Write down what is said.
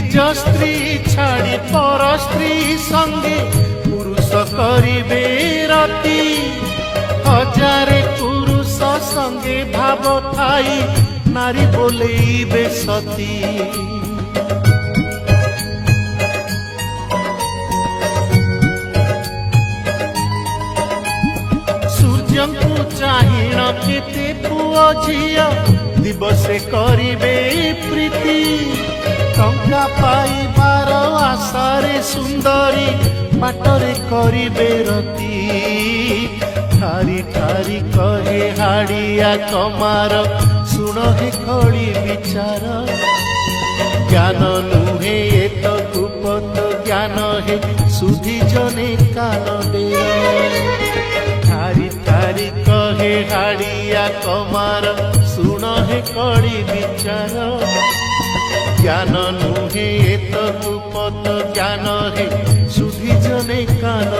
নিজ স্ত্রী ছাড়ি পর স্ত্রী সঙ্গে পুরুষ করিবে রতি হজারে পুরুষ সঙ্গে ভাব থাই নারী বলেইবে সতী ସୂର୍ଯ୍ୟଙ୍କୁ ଚାହିଁଣ କେତେ ପୁଅ ଝିଅ ଦିବସେ କରିବେ ପ୍ରୀତି ଟଙ୍କା ପାଇବାର ଆଶାରେ ସୁନ୍ଦରୀ ବାଟରେ କରିବେ ରତି ଠାରି ଠାରି କହେ ହାଡ଼ିଆ କମାର ଶୁଣ ହେ ଖଳି ବିଚାର ଜ୍ଞାନ ନୁହେଁ ଏ ତ ଗୁପତ ଜ୍ଞାନ ହେ ସୁଧି ଜନେ କାନ ବେର ठारी ठारी कहे हाड़िया कमार सुन हे कड़ी विचार ज्ञान नुहे तो गुपत ज्ञान हे सुधी जने कान